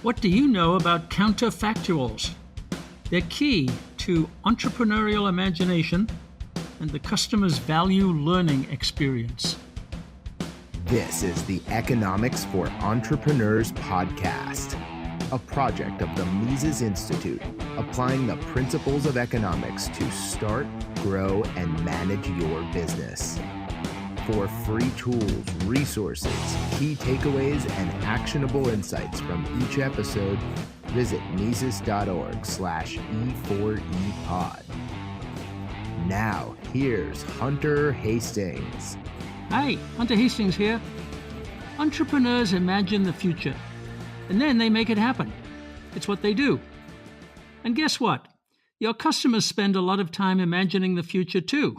What do you know about counterfactuals? They're key to entrepreneurial imagination and the customer's value learning experience. This is the Economics for Entrepreneurs podcast, a project of the Mises Institute, applying the principles of economics to start, grow, and manage your business. For free tools, resources, key takeaways, and actionable insights from each episode, visit Mises.org/E4E Pod. Now, here's Hunter Hastings. Hi, Hunter Hastings here. Entrepreneurs imagine the future, and then they make it happen. It's what they do. And guess what? Your customers spend a lot of time imagining the future too.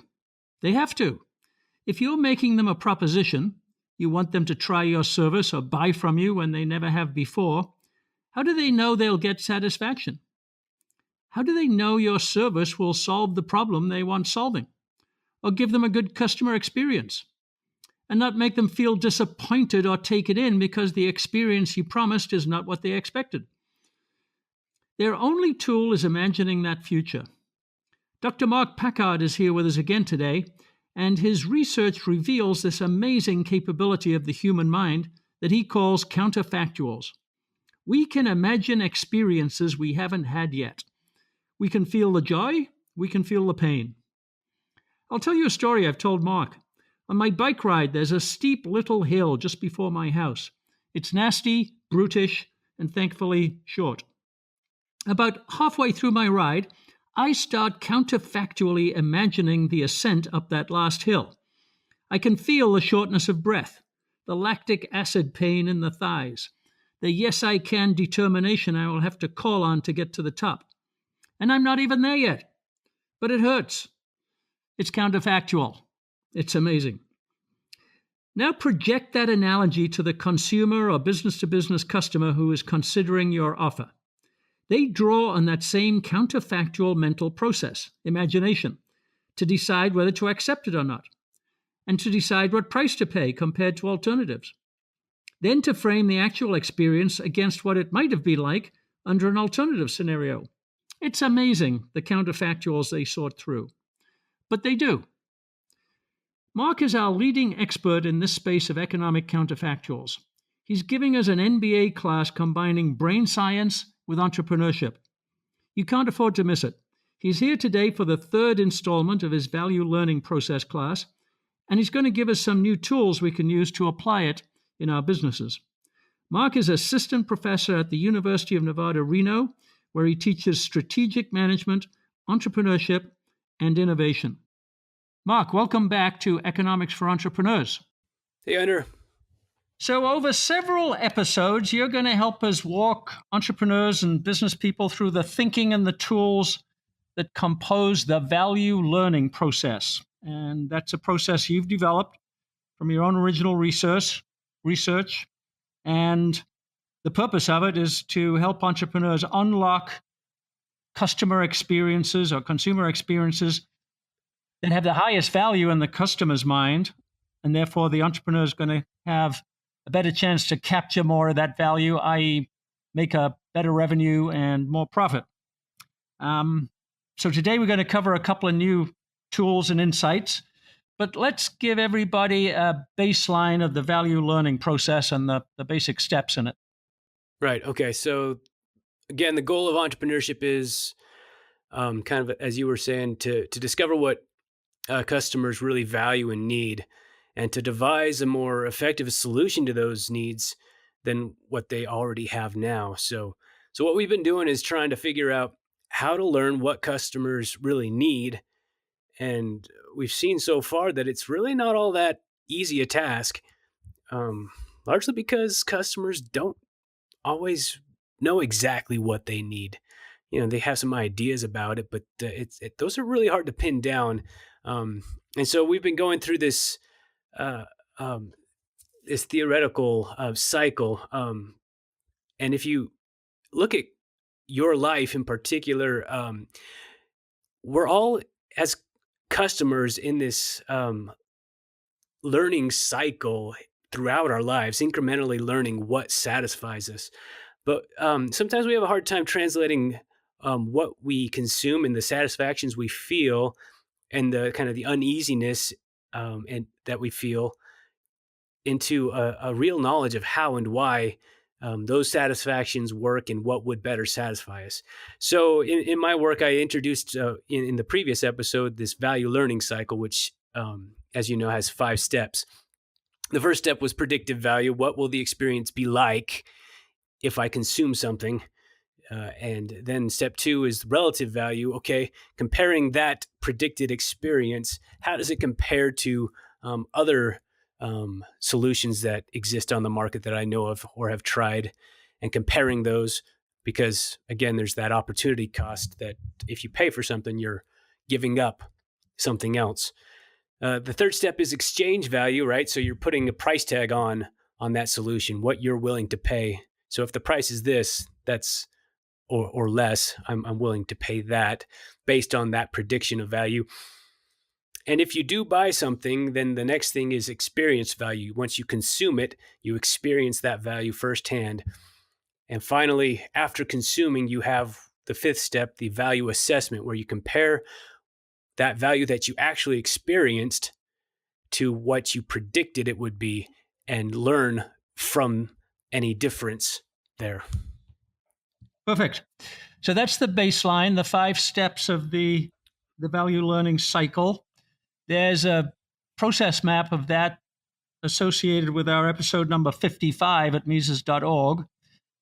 They have to. If you're making them a proposition, you want them to try your service or buy from you when they never have before, how do they know they'll get satisfaction? How do they know your service will solve the problem they want solving, or give them a good customer experience, and not make them feel disappointed or take it in because the experience you promised is not what they expected? Their only tool is imagining that future. Dr. Mark Packard is here with us again today, and his research reveals this amazing capability of the human mind that he calls counterfactuals. We can imagine experiences we haven't had yet. We can feel the joy, we can feel the pain. I'll tell you a story I've told Mark. On my bike ride, there's a steep little hill just before my house. It's nasty, brutish, and thankfully short. About halfway through my ride, I start counterfactually imagining the ascent up that last hill. I can feel the shortness of breath, the lactic acid pain in the thighs, the yes I can determination I will have to call on to get to the top. And I'm not even there yet. But it hurts. It's counterfactual. It's amazing. Now project that analogy to the consumer or business-to-business customer who is considering your offer. They draw on that same counterfactual mental process, imagination, to decide whether to accept it or not, and to decide what price to pay compared to alternatives. Then to frame the actual experience against what it might have been like under an alternative scenario. It's amazing the counterfactuals they sort through. But they do. Mark is our leading expert in this space of economic counterfactuals. He's giving us an MBA class combining brain science with entrepreneurship. You can't afford to miss it. He's here today for the third installment of his value learning process class, and he's going to give us some new tools we can use to apply it in our businesses. Mark is assistant professor at the University of Nevada, Reno, where he teaches strategic management, entrepreneurship, and innovation. Mark, welcome back to Economics for Entrepreneurs. Hey, Hunter. So over several episodes, you're going to help us walk entrepreneurs and business people through the thinking and the tools that compose the value learning process. And that's a process you've developed from your own original research. And the purpose of it is to help entrepreneurs unlock customer experiences or consumer experiences that have the highest value in the customer's mind. And therefore, the entrepreneur is going to have a better chance to capture more of that value, i.e. make a better revenue and more profit. So today we're going to cover a couple of new tools and insights, but let's give everybody a baseline of the value learning process and the basic steps in it. Right. Okay. So again, the goal of entrepreneurship is kind of, as you were saying, to discover what customers really value and need, and to devise a more effective solution to those needs than what they already have now. So what we've been doing is trying to figure out how to learn what customers really need. And we've seen so far that it's really not all that easy a task, largely because customers don't always know exactly what they need. You know, they have some ideas about it, but those are really hard to pin down. And so we've been going through this this theoretical cycle. And if you look at your life in particular, we're all, as customers, in this learning cycle throughout our lives, incrementally learning what satisfies us. But sometimes we have a hard time translating what we consume and the satisfactions we feel and the kind of the uneasiness and that we feel into a real knowledge of how and why those satisfactions work and what would better satisfy us. So in my work, I introduced in the previous episode this value learning cycle, which, as you know, has 5 steps. The first step was predictive value. What will the experience be like if I consume something? And then step 2 is relative value. Okay, comparing that predicted experience, how does it compare to other solutions that exist on the market that I know of or have tried, and comparing those, because again, there's that opportunity cost that if you pay for something, you're giving up something else. The third step is exchange value, right? So you're putting a price tag on that solution, what you're willing to pay. So if the price is this, that's or less, I'm willing to pay that based on that prediction of value. And if you do buy something, then the next thing is experience value. Once you consume it, you experience that value firsthand. And finally, after consuming, you have the 5th step, the value assessment, where you compare that value that you actually experienced to what you predicted it would be and learn from any difference there. Perfect. So that's the baseline, the 5 steps of the value learning cycle. There's a process map of that associated with our episode number 55 at Mises.org.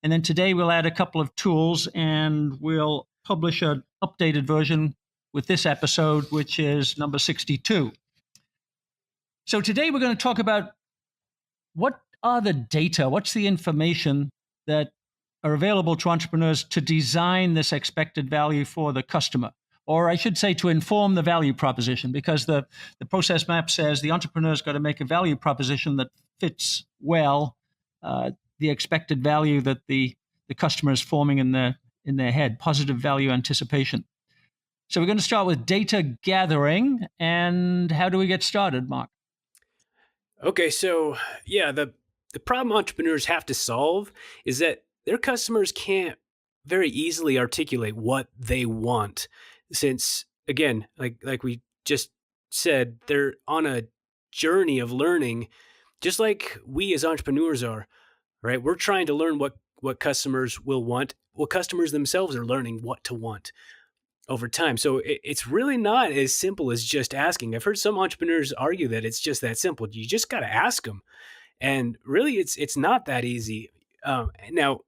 And then today we'll add a couple of tools and we'll publish an updated version with this episode, which is number 62. So today we're going to talk about what are the data, what's the information that are available to entrepreneurs to design this expected value for the customer. Or I should say to inform the value proposition, because the process map says the entrepreneur's got to make a value proposition that fits well the expected value that the customer is forming in their head, positive value anticipation. So we're going to start with data gathering. And how do we get started, Mark? Okay, so yeah, the problem entrepreneurs have to solve is that their customers can't very easily articulate what they want, since again, like we just said, they're on a journey of learning, just like we as entrepreneurs are, right? We're trying to learn what customers will want. Well, customers themselves are learning what to want over time. So it's really not as simple as just asking. I've heard some entrepreneurs argue that it's just that simple. You just got to ask them. And really, it's not that easy. Now,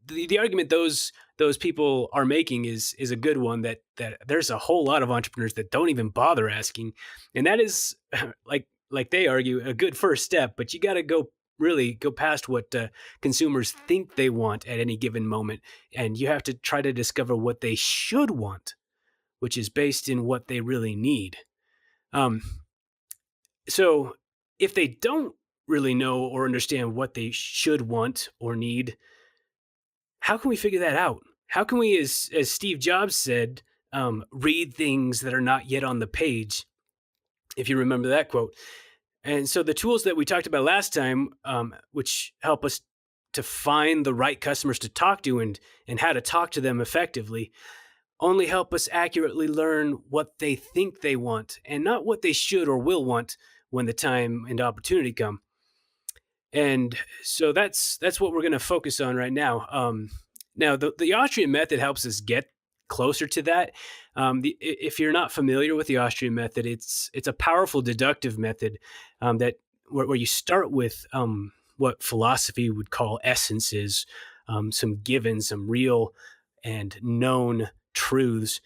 the argument those people are making is a good one, that there's a whole lot of entrepreneurs that don't even bother asking, and that is like they argue a good first step. But you got to really go past what consumers think they want at any given moment, and you have to try to discover what they should want, which is based in what they really need. So if they don't really know or understand what they should want or need, how can we figure that out? How can we, as Steve Jobs said, read things that are not yet on the page, if you remember that quote? And so the tools that we talked about last time, which help us to find the right customers to talk to and how to talk to them effectively, only help us accurately learn what they think they want and not what they should or will want when the time and opportunity come. And so that's what we're going to focus on right now. Now, the Austrian method helps us get closer to that. If you're not familiar with the Austrian method, it's a powerful deductive method that where you start with what philosophy would call essences, some given, some real and known truths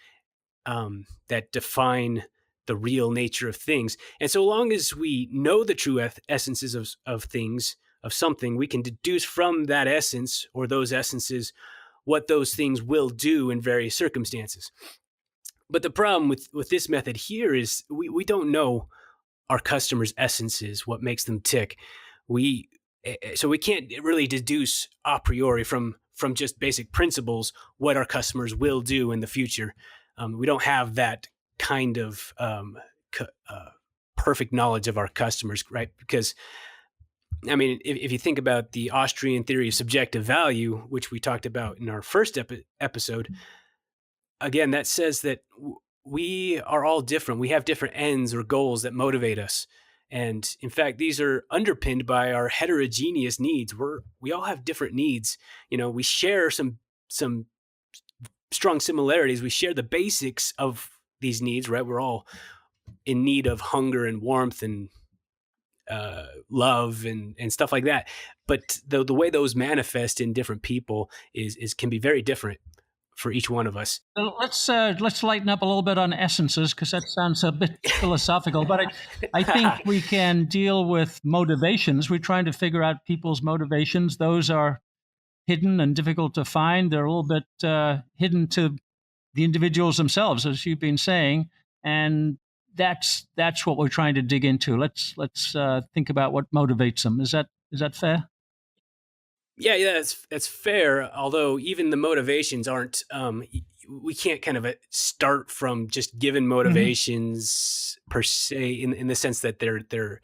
that define the real nature of things. And so long as we know the true essences of things, of something, we can deduce from that essence or those essences what those things will do in various circumstances. But the problem with this method here is we don't know our customers' essences, what makes them tick. So we can't really deduce a priori from just basic principles what our customers will do in the future. We don't have that kind of perfect knowledge of our customers, right? Because I mean, if you think about the Austrian theory of subjective value, which we talked about in our first episode, again, that says that we are all different. We have different ends or goals that motivate us. And in fact, these are underpinned by our heterogeneous needs. We all have different needs. We share some strong similarities. We share the basics of these needs, right? We're all in need of hunger and warmth and love and stuff like that. But the way those manifest in different people is can be very different for each one of us. So let's lighten up a little bit on essences, because that sounds a bit philosophical. But I think we can deal with motivations. We're trying to figure out people's motivations. Those are hidden and difficult to find. They're a little bit hidden to the individuals themselves, as you've been saying, and that's what we're trying to dig into. Let's think about what motivates them. Is that fair? Yeah, that's fair. Although even the motivations aren't, we can't kind of start from just given motivations per se, in the sense that they're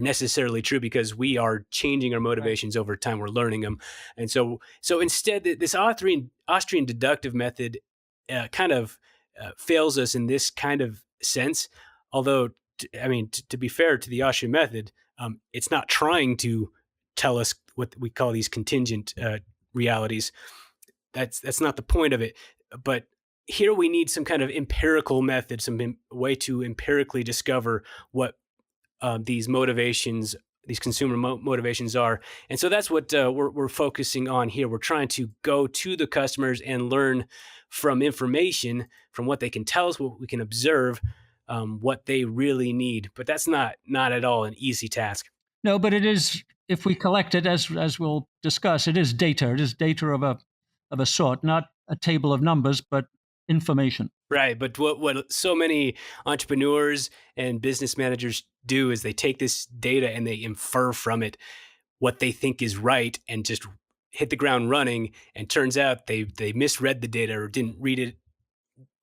necessarily true, because we are changing our motivations over time. We're learning them, and so instead, this Austrian deductive method kind of fails us in this kind of sense. Although, to be fair to the Austrian method, it's not trying to tell us what we call these contingent realities. That's not the point of it. But here we need some kind of empirical method, some way to empirically discover what these motivations, these consumer motivations are. And so that's what we're focusing on here. We're trying to go to the customers and learn from information, from what they can tell us, what we can observe, what they really need. But that's not at all an easy task. No, but it is. If we collect it, as we'll discuss, it is data. It is data of a sort, not a table of numbers, but information. Right. But what so many entrepreneurs and business managers do is they take this data and they infer from it what they think is right and just hit the ground running. And turns out they misread the data or didn't read it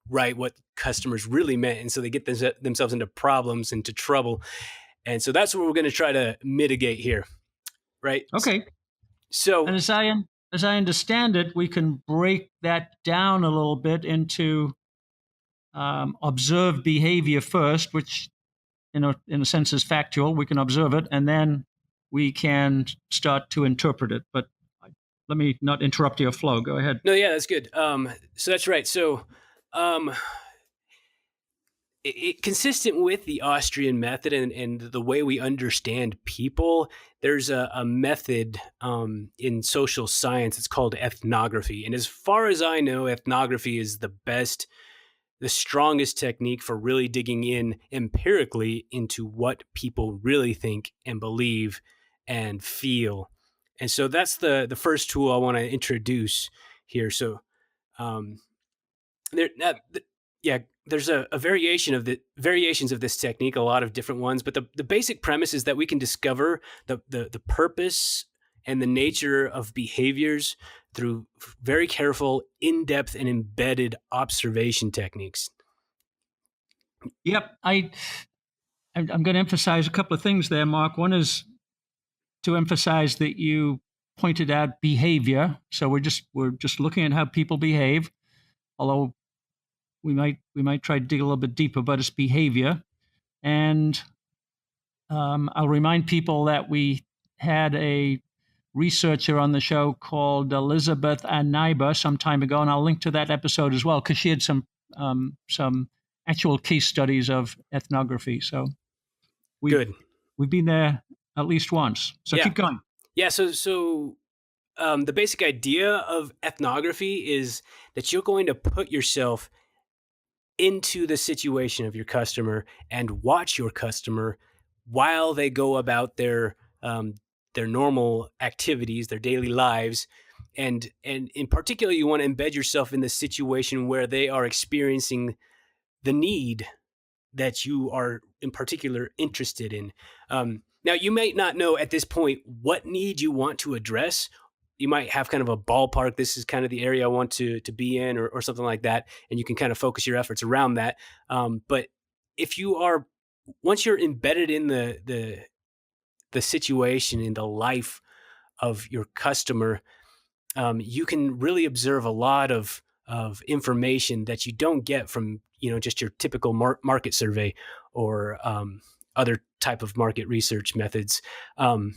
right, what customers really meant. And so they get themselves into problems, into trouble. And so that's what we're going to try to mitigate here. Right. Okay. So, and as I understand it, we can break that down a little bit into observed behavior first, which in a sense is factual. We can observe it, and then we can start to interpret it. But let me not interrupt your flow. Go ahead. No, yeah, that's good. So that's right. So, consistent with the Austrian method and the way we understand people, there's a method in social science. It's called ethnography. And as far as I know, ethnography is the strongest technique for really digging in empirically into what people really think and believe and feel. And so that's the first tool I want to introduce here. So there's a variation of variations of this technique, a lot of different ones, but the basic premise is that we can discover the purpose and the nature of behaviors through very careful, in-depth, and embedded observation techniques. Yep. I'm going to emphasize a couple of things there, Mark. One is to emphasize that you pointed out behavior. So we're just looking at how people behave, although we might try to dig a little bit deeper, but it's behavior. And I'll remind people that we had a researcher on the show called Elizabeth Anaiba some time ago, and I'll link to that episode as well, because she had some actual case studies of ethnography. So we've been there at least once. So keep going. Yeah. So the basic idea of ethnography is that you're going to put yourself into the situation of your customer and watch your customer while they go about their normal activities, their daily lives. And in particular, you want to embed yourself in the situation where they are experiencing the need that you are in particular interested in. Now, you might not know at this point what need you want to address. You might have kind of a ballpark. This is kind of the area I want to be in, or something like that. And you can kind of focus your efforts around that. But if you are, once you're embedded in the the situation in the life of your customer, you can really observe a lot of information that you don't get from just your typical market survey or other type of market research methods. And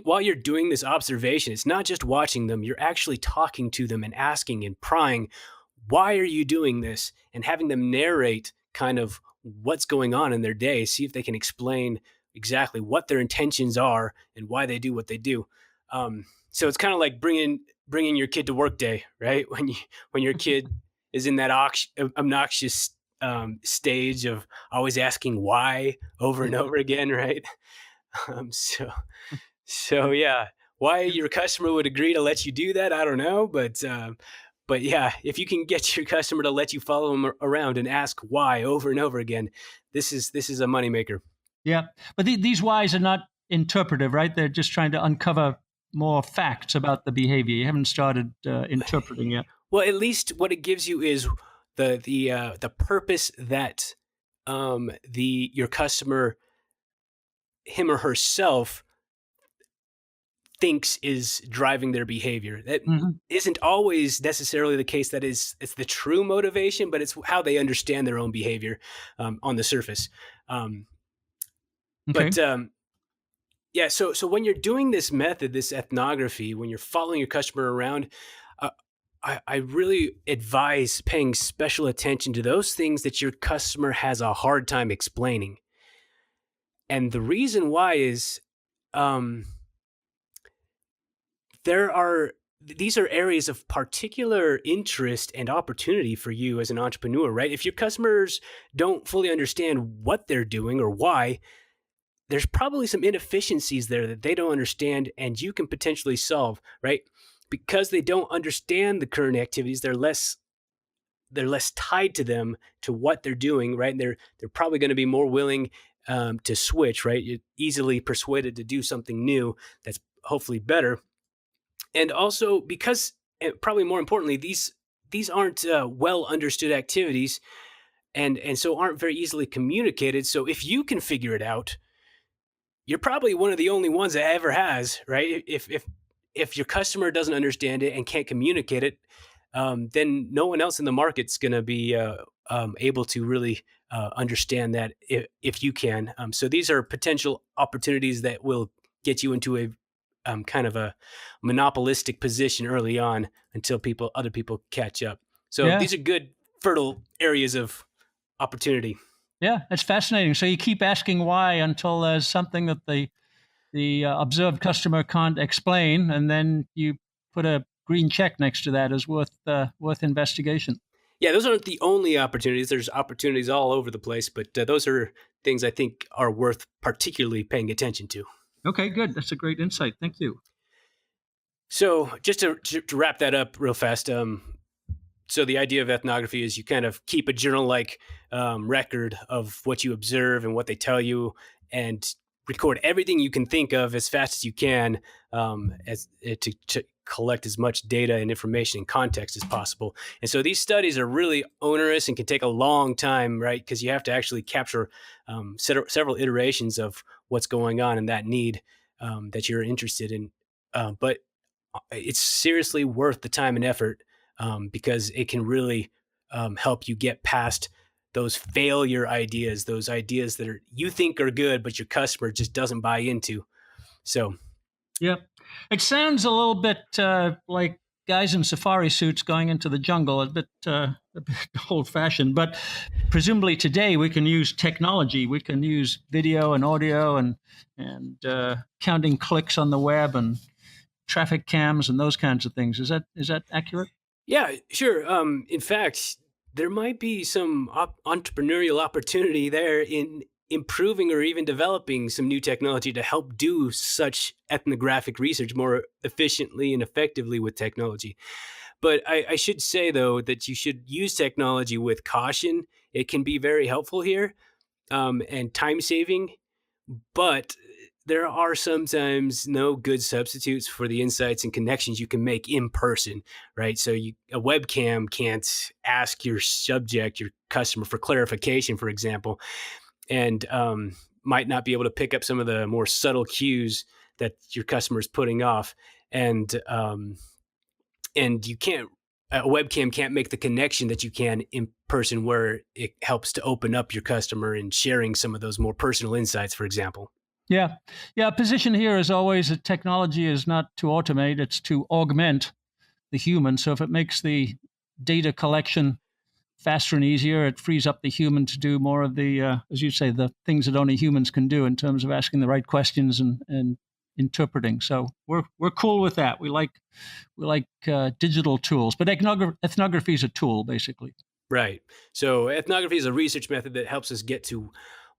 while you're doing this observation, it's not just watching them, you're actually talking to them and asking and prying, why are you doing this? And having them narrate kind of what's going on in their day, see if they can explain exactly what their intentions are and why they do what they do. So it's kind of like bringing your kid to work day, right? When your kid is in that obnoxious stage of always asking why over and over again, right? Um, so so yeah, why your customer would agree to let you do that, I don't know, but yeah, if you can get your customer to let you follow them around and ask why over and over again, this is a moneymaker. Yeah, but these whys are not interpretive, right? They're just trying to uncover more facts about the behavior. You haven't started interpreting yet. Well, at least what it gives you is the purpose that your customer, him or herself, thinks is driving their behavior. That isn't always necessarily the case. It's the true motivation, but it's how they understand their own behavior on the surface. Okay. But yeah, so when you're doing this method, this ethnography, when you're following your customer around, I really advise paying special attention to those things that your customer has a hard time explaining. And the reason why is these are areas of particular interest and opportunity for you as an entrepreneur, right? If your customers don't fully understand what they're doing or why, there's probably some inefficiencies there that they don't understand and you can potentially solve, right? Because they don't understand the current activities, they're less tied to them, to what they're doing, right? And they're probably going to be more willing to switch, right? You're easily persuaded to do something new that's hopefully better. And also because, and probably more importantly, these aren't well understood activities and so aren't very easily communicated. So if you can figure it out, you're probably one of the only ones that ever has, right? If your customer doesn't understand it and can't communicate it, then no one else in the market's going to be able to really understand that if you can. So these are potential opportunities that will get you into a kind of a monopolistic position early on until other people catch up. So these are good, fertile areas of opportunity. Yeah, it's fascinating. So you keep asking why until there's something that the observed customer can't explain, and then you put a green check next to that as worth investigation. Yeah, those aren't the only opportunities. There's opportunities all over the place, but those are things I think are worth particularly paying attention to. Okay, good. That's a great insight. Thank you. So just to wrap that up real fast, so the idea of ethnography is you kind of keep a journal-like record of what you observe and what they tell you, and record everything you can think of as fast as you can, to collect as much data and information and context as possible. And so these studies are really onerous and can take a long time, right? Because you have to actually capture several iterations of what's going on and that need that you're interested in. But it's seriously worth the time and effort because it can really help you get past those failure ideas, those ideas that you think are good, but your customer just doesn't buy into. So, yeah, it sounds a little bit like guys in safari suits going into the jungle, a bit old-fashioned. But presumably today we can use technology. We can use video and audio and counting clicks on the web and traffic cams and those kinds of things. Is that accurate? Yeah, sure. In fact, there might be some entrepreneurial opportunity there in improving or even developing some new technology to help do such ethnographic research more efficiently and effectively with technology. But I should say, though, that you should use technology with caution. It can be very helpful here and time-saving, but there are sometimes no good substitutes for the insights and connections you can make in person, right? So a webcam can't ask your customer for clarification, for example. And might not be able to pick up some of the more subtle cues that your customer is putting off. And you can't, a webcam can't make the connection that you can in person, where it helps to open up your customer and sharing some of those more personal insights, for example. Yeah. Yeah. Position here is always that technology is not to automate, it's to augment the human. So if it makes the data collection faster and easier, it frees up the human to do more of the, as you say, the things that only humans can do in terms of asking the right questions and interpreting. So we're cool with that. We like digital tools, but ethnography is a tool, basically. Right. So ethnography is a research method that helps us get to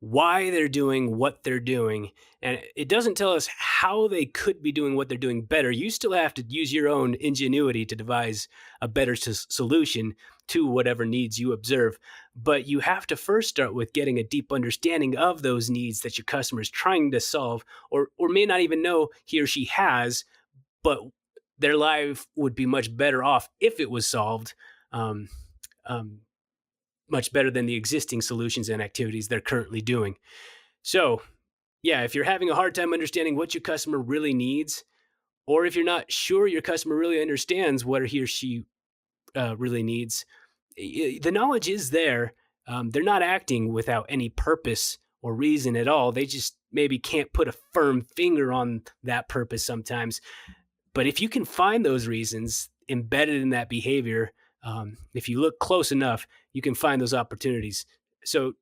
why they're doing what they're doing. And it doesn't tell us how they could be doing what they're doing better. You still have to use your own ingenuity to devise a better solution to whatever needs you observe. But you have to first start with getting a deep understanding of those needs that your customer is trying to solve, or may not even know he or she has, but their life would be much better off if it was solved. Um, Much better than the existing solutions and activities they're currently doing. So, yeah, if you're having a hard time understanding what your customer really needs, or if you're not sure your customer really understands what he or she really needs, the knowledge is there. They're not acting without any purpose or reason at all. They just maybe can't put a firm finger on that purpose sometimes. But if you can find those reasons embedded in that behavior, if you look close enough, you can find those opportunities. So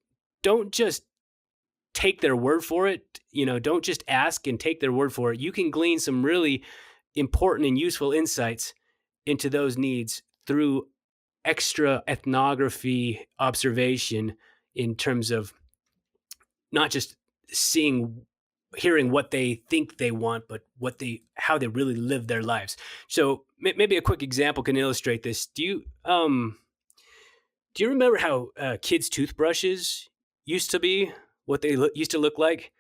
don't just take their word for it. Don't just ask and take their word for it. You can glean some really important and useful insights into those needs through extra ethnography observation, in terms of not just hearing what they think they want, but how they really live their lives. So maybe a quick example can illustrate this. Do you remember how kids' toothbrushes used to be? What they used to look like?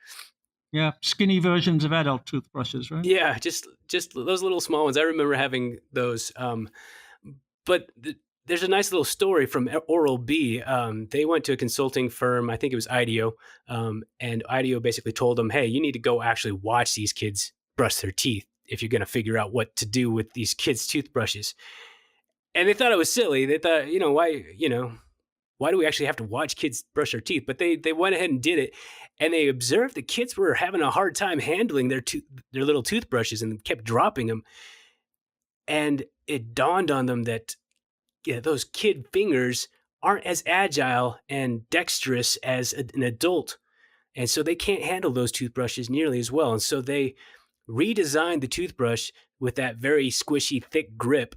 Yeah, skinny versions of adult toothbrushes, right? Yeah, just those little small ones. I remember having those. But there's a nice little story from Oral-B. They went to a consulting firm, I think it was IDEO, and IDEO basically told them, hey, you need to go actually watch these kids brush their teeth if you're going to figure out what to do with these kids' toothbrushes. And they thought it was silly. They thought, why do we actually have to watch kids brush their teeth? But they went ahead and did it, and they observed the kids were having a hard time handling their little toothbrushes and kept dropping them. And it dawned on them that those kid fingers aren't as agile and dexterous as an adult. And so they can't handle those toothbrushes nearly as well. And so they redesigned the toothbrush with that very squishy, thick grip.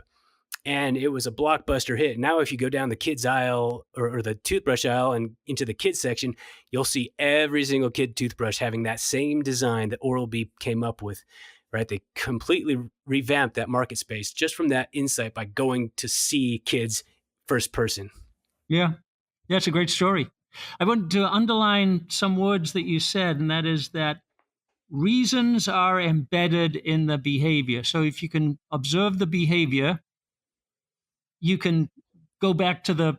And it was a blockbuster hit. Now, if you go down the kids aisle or the toothbrush aisle and into the kids section, you'll see every single kid toothbrush having that same design that Oral-B came up with. Right? They completely revamped that market space just from that insight by going to see kids first person. Yeah. Yeah, it's a great story. I want to underline some words that you said, and that is that reasons are embedded in the behavior. So if you can observe the behavior, you can go back to the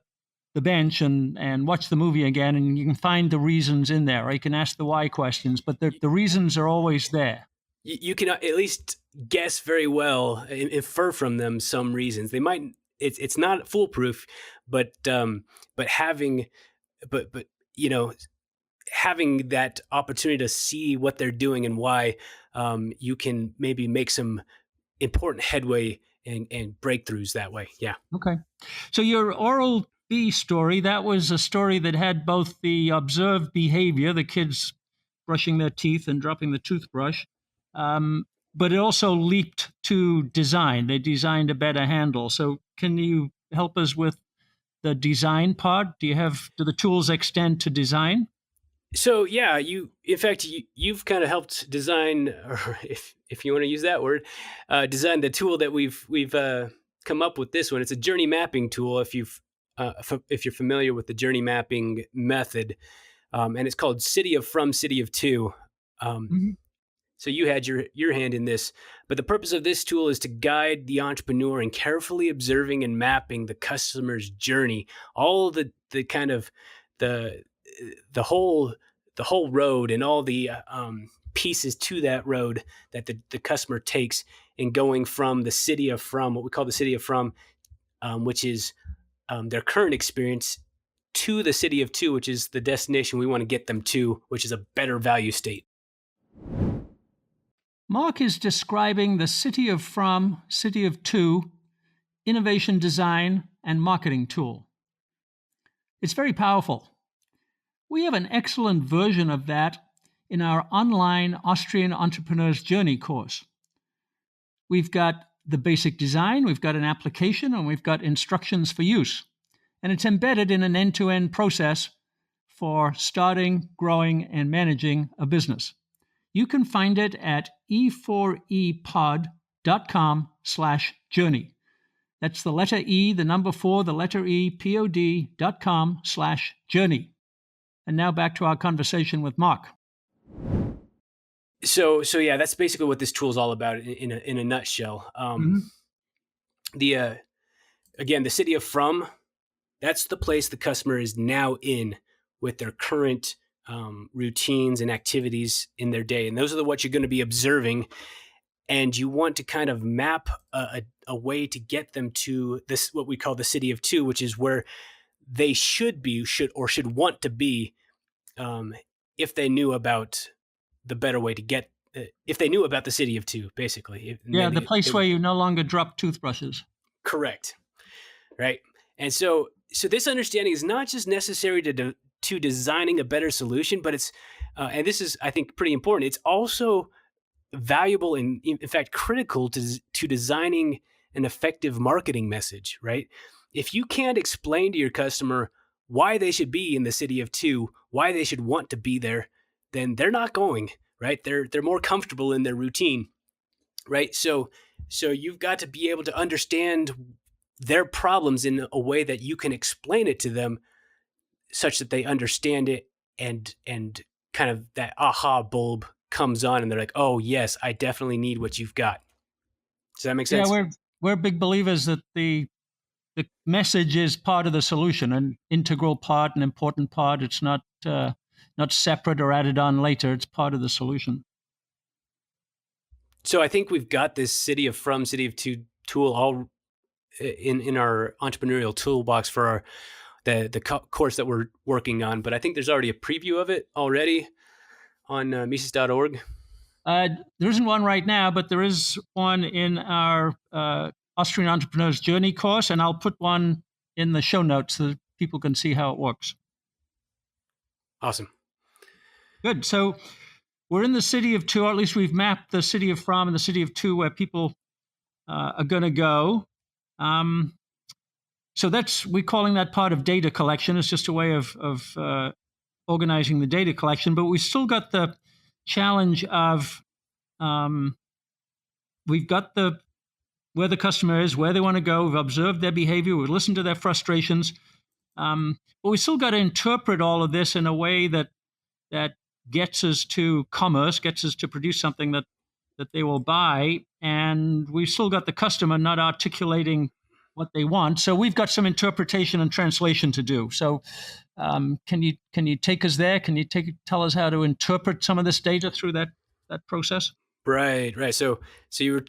bench and watch the movie again, and you can find the reasons in there, or you can ask the why questions, but the reasons are always there. You can at least guess very well, infer from them some reasons. They might. It's not foolproof, but having that opportunity to see what they're doing and why, you can maybe make some important headway and breakthroughs that way. Yeah. Okay. So your Oral-B story, that was a story that had both the observed behavior, the kids brushing their teeth and dropping the toothbrush, but it also leaped to design. They designed a better handle. So can you help us with the design part? Do the tools extend to design? So yeah, you've kind of helped design, or if you want to use that word, design the tool that we've come up with. This one, it's a journey mapping tool. If you're familiar with the journey mapping method, and it's called City of From, City of To. So you had your hand in this, but the purpose of this tool is to guide the entrepreneur in carefully observing and mapping the customer's journey, all the kind of the whole the whole road and all the pieces to that road that the customer takes in going from the city of from, what we call the city of from, which is their current experience, to the city of to, which is the destination we want to get them to, which is a better value state. Mark is describing the city of from, city of to, innovation design, and marketing tool. It's very powerful. We have an excellent version of that in our online Austrian Entrepreneur's Journey course. We've got the basic design, we've got an application, and we've got instructions for use. And it's embedded in an end-to-end process for starting, growing, and managing a business. You can find it at e4epod.com/journey. That's the letter E, the number 4, the letter E, pod.com/journey. And now back to our conversation with Mark. So yeah, that's basically what this tool is all about in a nutshell. Again, the city of from, that's the place the customer is now in with their current routines and activities in their day. And those are what you're going to be observing. And you want to kind of map a way to get them to this, what we call the city of to, which is where they should want to be if they knew about the better way to get, if they knew about the city of to, basically. The place where you no longer drop toothbrushes. Correct. Right. And so this understanding is not just necessary to designing a better solution, but it's, and this is, I think, pretty important. It's also valuable and, in fact, critical to designing an effective marketing message, right? If you can't explain to your customer why they should be in the city of to, why they should want to be there, then they're not going, right? They're more comfortable in their routine, right? So you've got to be able to understand their problems in a way that you can explain it to them such that they understand it, and kind of that aha bulb comes on and they're like, oh yes, I definitely need what you've got. Does that make sense? Yeah, we're big believers that the message is part of the solution, an integral part, an important part. It's not separate or added on later. It's part of the solution. So I think we've got this city of from, city of to tool all in our entrepreneurial toolbox for the course that we're working on. But I think there's already a preview of it already on Mises.org. There isn't one right now, but there is one in our Austrian Entrepreneur's Journey course, and I'll put one in the show notes so that people can see how it works. Awesome. Good. So we're in the city of to, or at least we've mapped the city of from and the city of to where people are going to go. So we're calling that part of data collection. It's just a way of organizing the data collection, but we still got the challenge of we've got where the customer is, where they want to go. We've observed their behavior. We've listened to their frustrations. But we still got to interpret all of this in a way that gets us to commerce, gets us to produce something that they will buy. And we've still got the customer not articulating what they want. So we've got some interpretation and translation to do. So can you take us there? Can you tell us how to interpret some of this data through that process? Right. So you're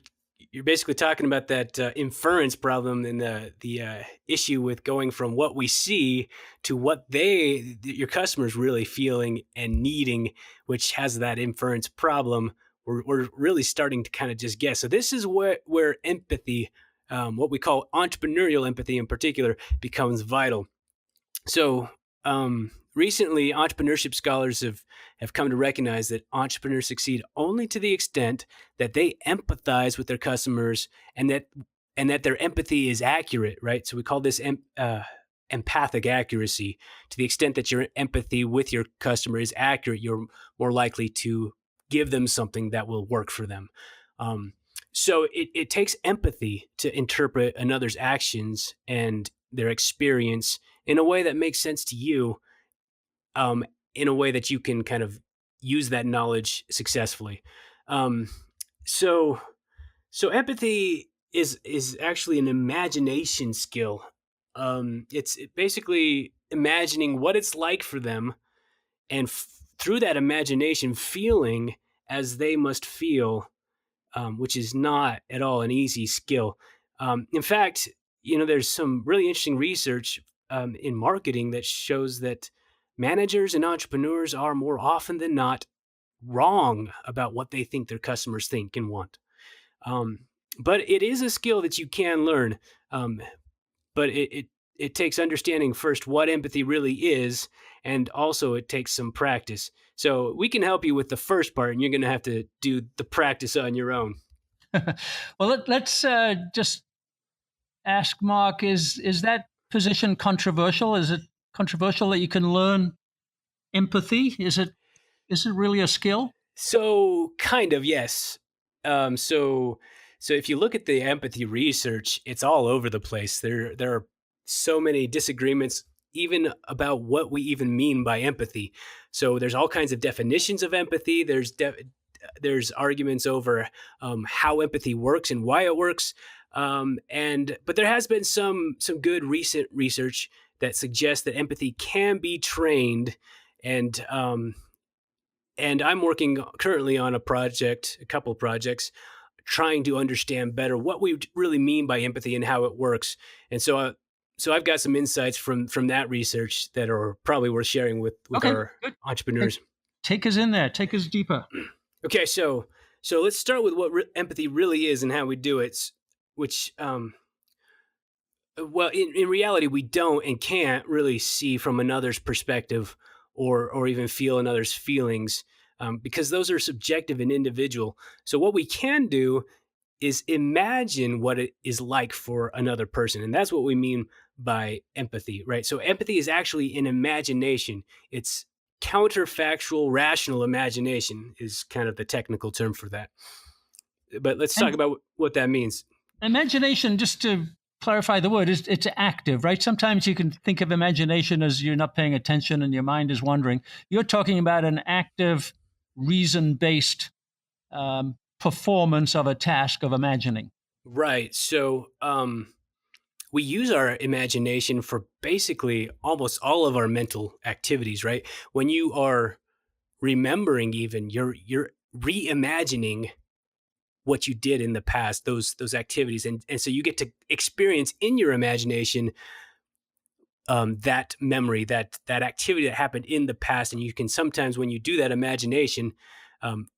basically talking about that inference problem and the issue with going from what we see to what your customers really feeling and needing, which has that inference problem. We're really starting to kind of just guess. So this is where empathy, what we call entrepreneurial empathy in particular, becomes vital. So recently, entrepreneurship scholars have come to recognize that entrepreneurs succeed only to the extent that they empathize with their customers and that their empathy is accurate, right? So we call this empathic accuracy. To the extent that your empathy with your customer is accurate, you're more likely to give them something that will work for them. So it takes empathy to interpret another's actions and their experience in a way that makes sense to you, in a way that you can kind of use that knowledge successfully. So empathy is actually an imagination skill. It's basically imagining what it's like for them and through that imagination feeling as they must feel, which is not at all an easy skill. In fact, there's some really interesting research in marketing that shows that managers and entrepreneurs are more often than not wrong about what they think their customers think and want. Um, but it is a skill that you can learn. But it takes understanding first what empathy really is, and also it takes some practice. So we can help you with the first part, and you're going to have to do the practice on your own. Well, let's just ask Mark: is that position controversial? Is it controversial that you can learn empathy? Is it really a skill? So kind of, yes. So if you look at the empathy research, it's all over the place. There are so many disagreements even about what we even mean by empathy. So there's all kinds of definitions of empathy. There's arguments over how empathy works and why it works. But there has been some good recent research that suggests that empathy can be trained, and I'm working currently on a couple projects, trying to understand better what we really mean by empathy and how it works. And so I've got some insights from that research that are probably worth sharing with Okay, our good. entrepreneurs. Take us in there. Take us deeper. Okay, so let's start with what empathy really is and how we do it, which well, in reality, we don't and can't really see from another's perspective or even feel another's feelings, because those are subjective and individual. So what we can do is imagine what it is like for another person. And that's what we mean by empathy, right? So empathy is actually an imagination. It's counterfactual rational imagination is kind of the technical term for that. But let's talk about what that means. Imagination, just to clarify the word, it's active, right? Sometimes you can think of imagination as you're not paying attention and your mind is wandering. You're talking about an active, reason-based performance of a task of imagining. Right. So we use our imagination for basically almost all of our mental activities, right? When you are remembering, even you're reimagining what you did in the past, those activities, and so you get to experience in your imagination that memory, that activity that happened in the past, and you can sometimes, when you do that imagination,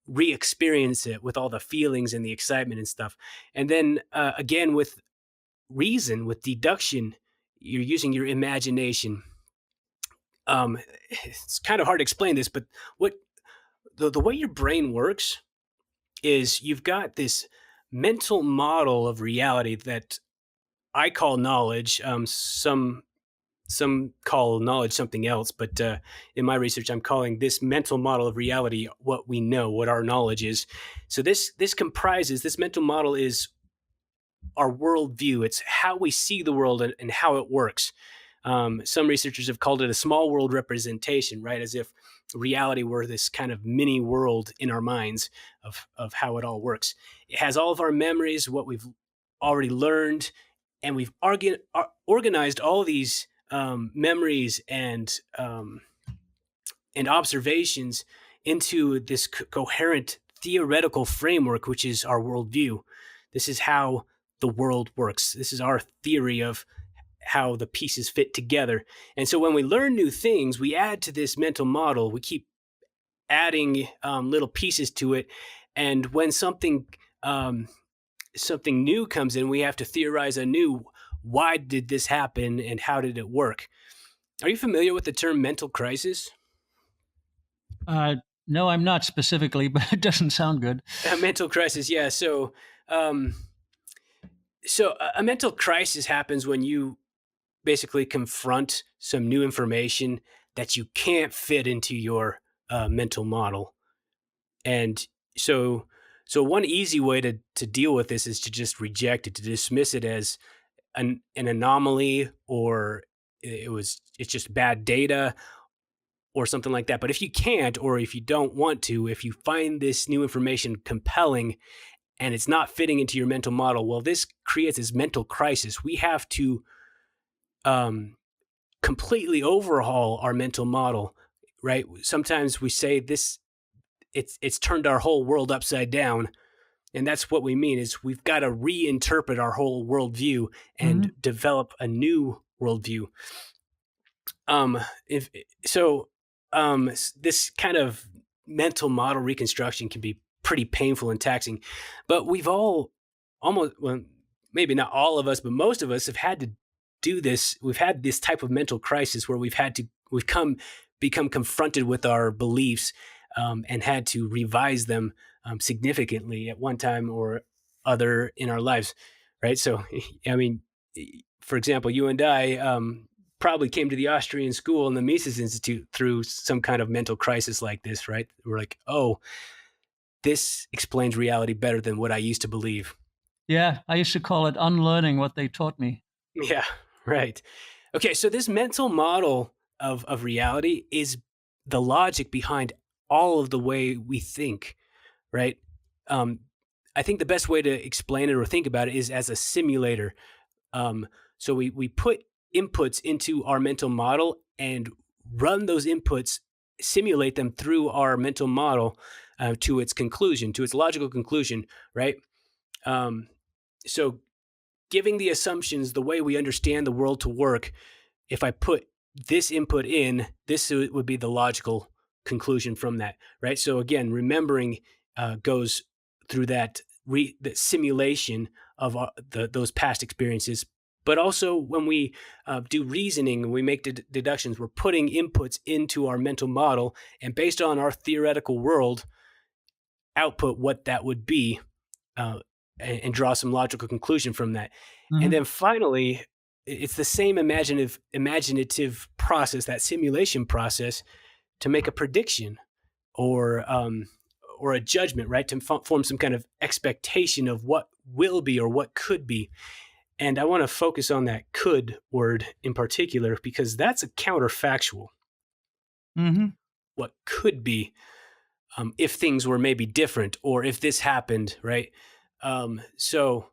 re-experience it with all the feelings and the excitement and stuff. And then again, with reason, with deduction, you're using your imagination. It's kind of hard to explain this, but what the way your brain works is you've got this mental model of reality that I call knowledge. Some call knowledge something else, but in my research, I'm calling this mental model of reality what we know, what our knowledge is. So this mental model is our worldview. It's how we see the world and how it works. Some researchers have called it a small world representation, right? As if reality were this kind of mini world in our minds of how it all works. It has all of our memories, what we've already learned, and we've organized all these memories and observations into this coherent theoretical framework, which is our worldview. This is how the world works. This is our theory of how the pieces fit together. And so when we learn new things, we add to this mental model. We keep adding little pieces to it. And when something new comes in, we have to theorize anew. Why did this happen and how did it work? Are you familiar with the term mental crisis? No, I'm not specifically, but it doesn't sound good. Mental crisis, yeah. So a mental crisis happens when you basically confront some new information that you can't fit into your mental model. And so one easy way to deal with this is to just reject it, to dismiss it as an anomaly, or it's just bad data or something like that. But if you can't, or if you don't want to, if you find this new information compelling and it's not fitting into your mental model, well, this creates this mental crisis. We have to completely overhaul our mental model, right? Sometimes we say this, it's turned our whole world upside down. And that's what we mean is we've got to reinterpret our whole worldview and develop a new worldview. If so, this kind of mental model reconstruction can be pretty painful and taxing, but we've all well, maybe not all of us, but most of us have had to do this. We've had this type of mental crisis where we've become confronted with our beliefs, and had to revise them significantly at one time or other in our lives, right? So, I mean, for example, you and I probably came to the Austrian school and the Mises Institute through some kind of mental crisis like this, right? We're like, oh, this explains reality better than what I used to believe. Yeah, I used to call it unlearning what they taught me. Yeah, right. Okay, so this mental model of reality is the logic behind all of the way we think, right? I think the best way to explain it or think about it is as a simulator. So we put inputs into our mental model and run those inputs, simulate them through our mental model to its conclusion, to its logical conclusion, right? So giving the assumptions the way we understand the world to work, if I put this input in, this would be the logical conclusion from that, right? So again, remembering goes through that simulation of those past experiences. But also when we do reasoning, when we make deductions, we're putting inputs into our mental model, and based on our theoretical world, output what that would be, and draw some logical conclusion from that. And then finally, it's the same imaginative process, that simulation process, to make a prediction or a judgment, right? To form some kind of expectation of what will be or what could be. And I want to focus on that could word in particular, because that's a counterfactual. What could be if things were maybe different or if this happened, right? So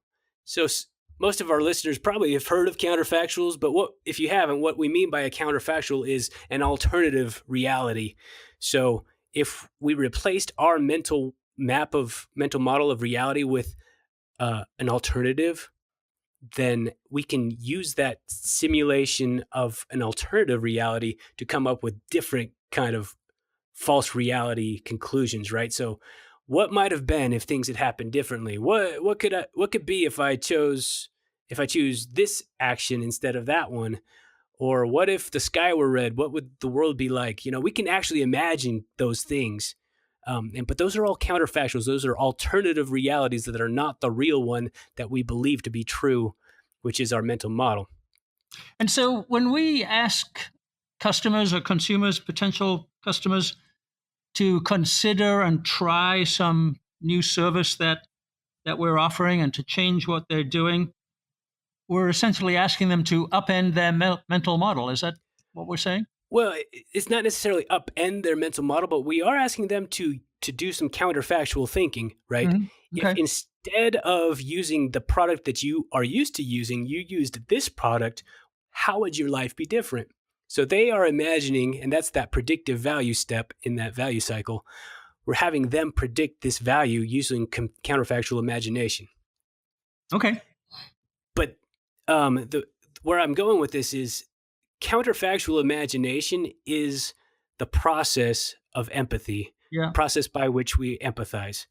most of our listeners probably have heard of counterfactuals, but if you haven't, what we mean by a counterfactual is an alternative reality. So if we replaced our mental model of reality with an alternative, then we can use that simulation of an alternative reality to come up with different kind of false reality conclusions, right? So what might have been if things had happened differently? What could be if I choose this action instead of that one? Or what if the sky were red? What would the world be like? We can actually imagine those things. But those are all counterfactuals. Those are alternative realities that are not the real one that we believe to be true, which is our mental model. And so when we ask customers or consumers, potential customers, to consider and try some new service that we're offering and to change what they're doing, we're essentially asking them to upend their mental model. Is that what we're saying? Well, it's not necessarily upend their mental model, but we are asking them to do some counterfactual thinking, right? Okay. If instead of using the product that you are used to using, you used this product, how would your life be different? So they are imagining, and that's that predictive value step in that value cycle. We're having them predict this value using counterfactual imagination. Okay. But where I'm going with this is counterfactual imagination is the process of empathy, process by which we empathize.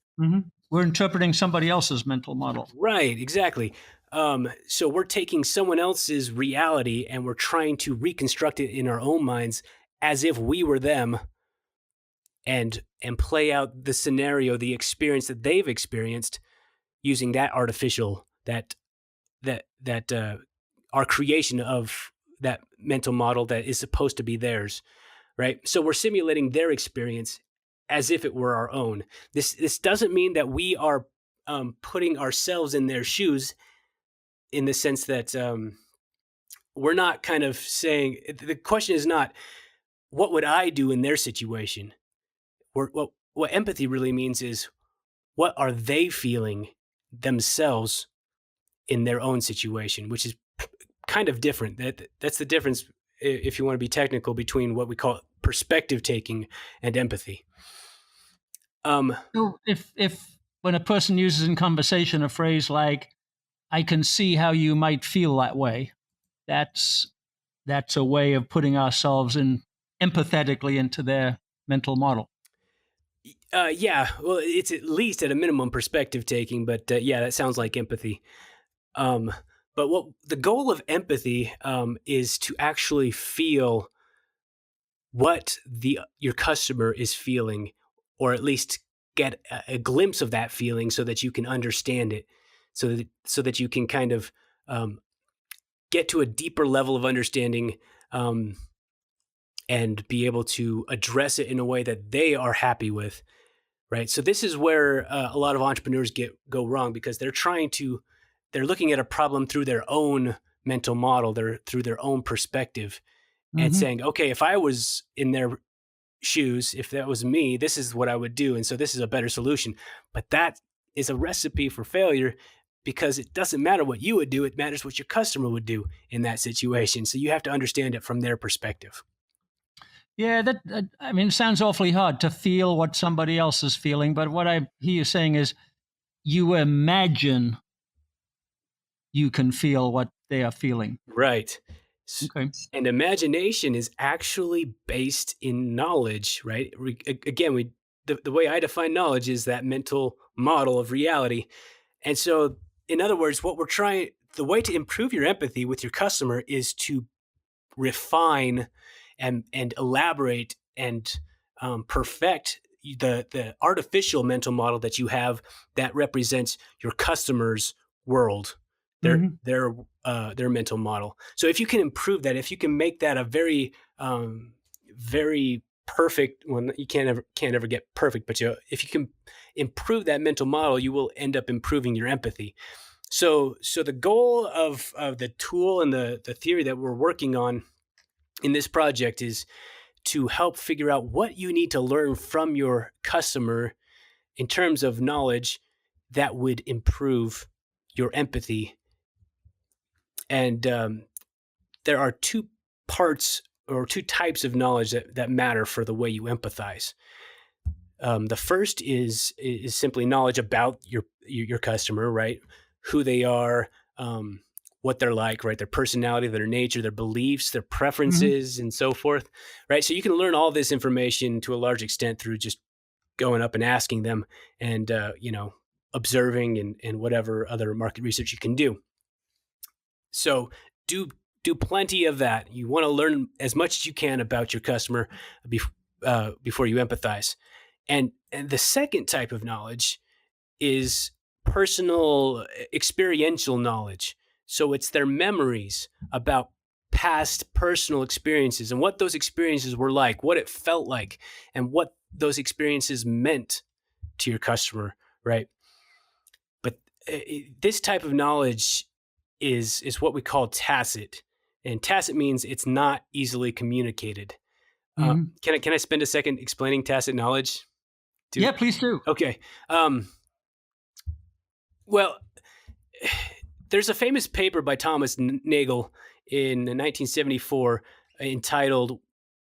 We're interpreting somebody else's mental model. Right, exactly. So we're taking someone else's reality and we're trying to reconstruct it in our own minds as if we were them, and play out the scenario, the experience that they've experienced, using that artificial, that our creation of that mental model that is supposed to be theirs, right? So we're simulating their experience as if it were our own. This doesn't mean that we are putting ourselves in their shoes, in the sense that we're not kind of saying, the question is not, what would I do in their situation? What empathy really means is, what are they feeling themselves in their own situation, which is kind of different. That's the difference, if you want to be technical, between what we call perspective taking and empathy. So if when a person uses in conversation a phrase like, I can see how you might feel that way, that's a way of putting ourselves in empathetically into their mental model. Yeah, well, it's at least at a minimum perspective taking, but yeah, that sounds like empathy. Um, but what the goal of empathy is to actually feel what your customer is feeling, or at least get a glimpse of that feeling, so that you can understand it, so that you can kind of get to a deeper level of understanding, and be able to address it in a way that they are happy with. Right. So this is where a lot of entrepreneurs go wrong, because they're looking at a problem through their own mental model, through their own perspective, and Mm-hmm. saying, okay, if I was in their shoes, if that was me, this is what I would do. And so this is a better solution. But that is a recipe for failure, because it doesn't matter what you would do. It matters what your customer would do in that situation. So you have to understand it from their perspective. Yeah, I mean, it sounds awfully hard to feel what somebody else is feeling, but what I hear you saying is you imagine you can feel what they are feeling. Right. Okay. And imagination is actually based in knowledge, right? Again, the way I define knowledge is that mental model of reality. And so, in other words, the way to improve your empathy with your customer is to refine and elaborate and perfect the artificial mental model that you have that represents your customer's world, their Mm-hmm. their their mental model. So if you can improve that, if you can make that a very very perfect, well, you can't ever get perfect, but if you can improve that mental model, you will end up improving your empathy. So the goal of the tool and the theory that we're working on in this project is to help figure out what you need to learn from your customer in terms of knowledge that would improve your empathy. And there are two parts or two types of knowledge that matter for the way you empathize. The first is simply knowledge about your customer, right? Who they are, what they're like, right? Their personality, their nature, their beliefs, their Mm-hmm. preferences, and so forth, right? So you can learn all this information to a large extent through just going up and asking them, and observing and whatever other market research you can do. So do plenty of that. You want to learn as much as you can about your customer before you empathize. And the second type of knowledge is personal experiential knowledge. So it's their memories about past personal experiences and what those experiences were like, what it felt like, and what those experiences meant to your customer, right? But this type of knowledge is what we call tacit, and tacit means it's not easily communicated. Mm-hmm. Can I spend a second explaining tacit knowledge? Yeah, please do. Okay. Well, there's a famous paper by Thomas Nagel in 1974 entitled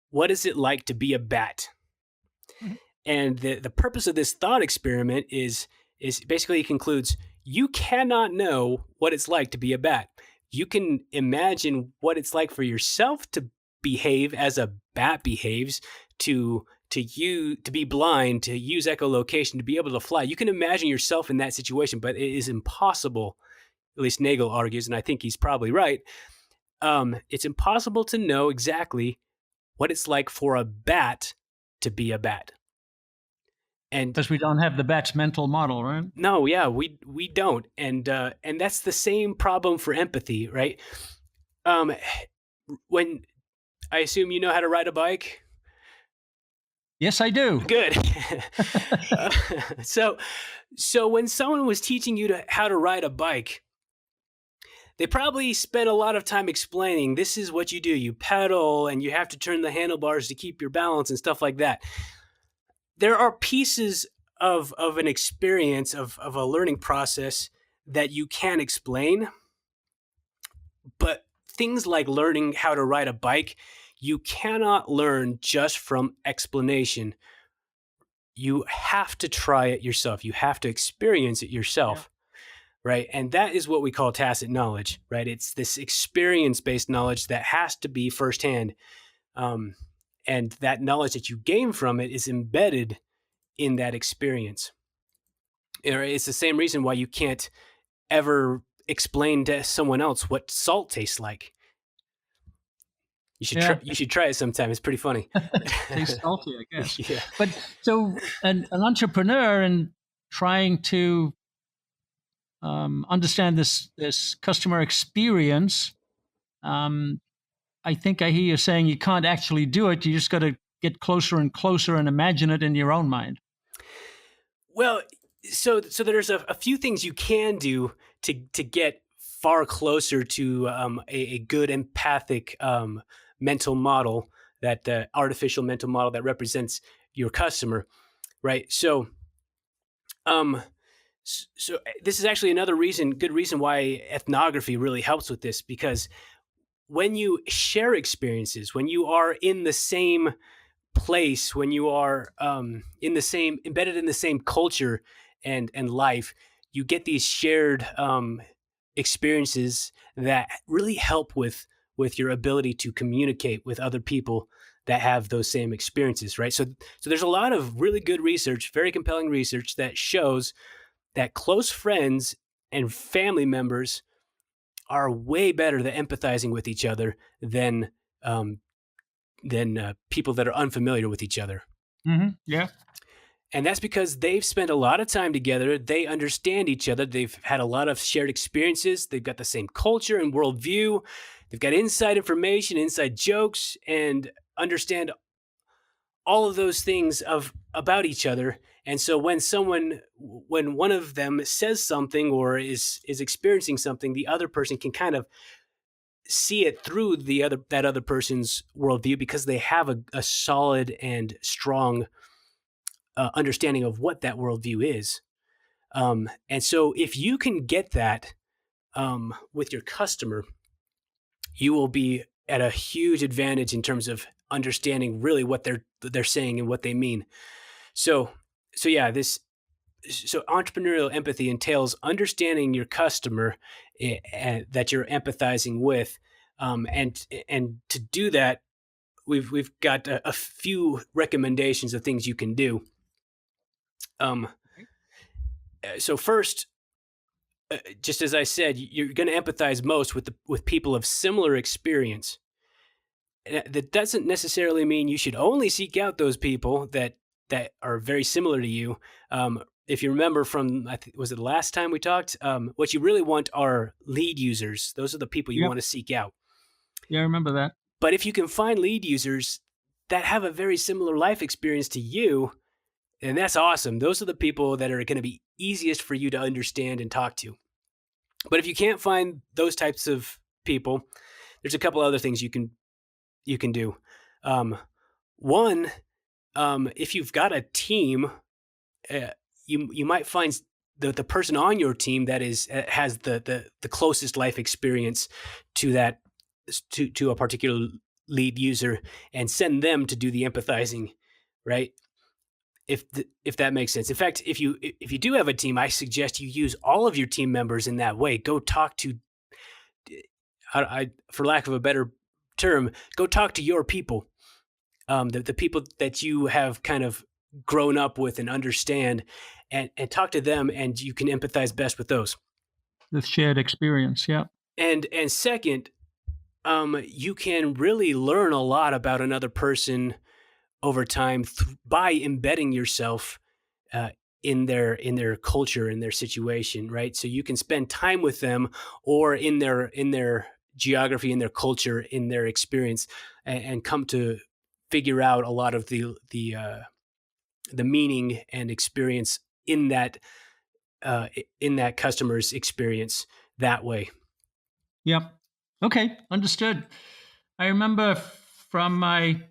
"What Is It Like to Be a Bat?" Mhm. And the purpose of this thought experiment is basically, it concludes, you cannot know what it's like to be a bat. You can imagine what it's like for yourself to behave as a bat behaves, to be blind, to use echolocation, to be able to fly. You can imagine yourself in that situation, but it is impossible, at least Nagel argues, and I think he's probably right. It's impossible to know exactly what it's like for a bat to be a bat. And Because we don't have the bat's mental model, right? no, yeah, we don't, and that's the same problem for empathy, right? When I assume you know how to ride a bike. Yes, I do. Good. Uh, so when someone was teaching you how to ride a bike, they probably spent a lot of time explaining, this is what you do. You pedal and you have to turn the handlebars to keep your balance and stuff like that. There are pieces of an experience, of a learning process that you can explain, but things like learning how to ride a bike, You cannot learn just from explanation. You have to try it yourself. You have to experience it yourself, right? And that is what we call tacit knowledge, right? It's this experience-based knowledge that has to be firsthand. And that knowledge that you gain from it is embedded in that experience. It's the same reason why you can't ever explain to someone else what salt tastes like. You should try it sometime. It's pretty funny. Tastes salty, I guess. Yeah. But so an entrepreneur and trying to understand this customer experience, I think I hear you saying you can't actually do it. You just got to get closer and closer and imagine it in your own mind. Well, so there's a few things you can do to get far closer to a good empathic mental model, that artificial mental model that represents your customer, right? So this is actually another good reason why ethnography really helps with this, because when you share experiences, when you are in the same place, when you are embedded in the same culture and life, you get these shared experiences that really help with your ability to communicate with other people that have those same experiences, right? So there's a lot of really good research, very compelling research, that shows that close friends and family members are way better at empathizing with each other than people that are unfamiliar with each other. Mm-hmm. Yeah. And that's because they've spent a lot of time together. They understand each other. They've had a lot of shared experiences. They've got the same culture and worldview. They've got inside information, inside jokes, and understand all of those things about each other. And so when one of them says something or is experiencing something, the other person can kind of see it through that other person's worldview, because they have a solid and strong understanding of what that worldview is. And so if you can get that with your customer, you will be at a huge advantage in terms of understanding really what they're saying and what they mean. So entrepreneurial empathy entails understanding your customer that you're empathizing with, and to do that, we've got a few recommendations of things you can do. So first, just as I said, you're going to empathize most with people of similar experience. That doesn't necessarily mean you should only seek out those people that are very similar to you. If you remember from, was it the last time we talked? What you really want are lead users. Those are the people you want to seek out. Yeah, I remember that. But if you can find lead users that have a very similar life experience to you, then that's awesome. Those are the people that are going to be easiest for you to understand and talk to. But if you can't find those types of people, there's a couple other things you can do. One, if you've got a team, you might find the person on your team that has the closest life experience to a particular lead user, and send them to do the empathizing, right? If that makes sense. In fact, if you do have a team, I suggest you use all of your team members in that way. Go talk to, for lack of a better term, go talk to your people, the people that you have kind of grown up with and understand, and talk to them, and you can empathize best with those. The shared experience, yeah. And second, you can really learn a lot about another person over time by embedding yourself in their culture, in their situation, right? So you can spend time with them, or in their geography, in their culture, in their experience, and come to figure out a lot of the meaning and experience in that customer's experience that way. Yep. Okay, understood. I remember from my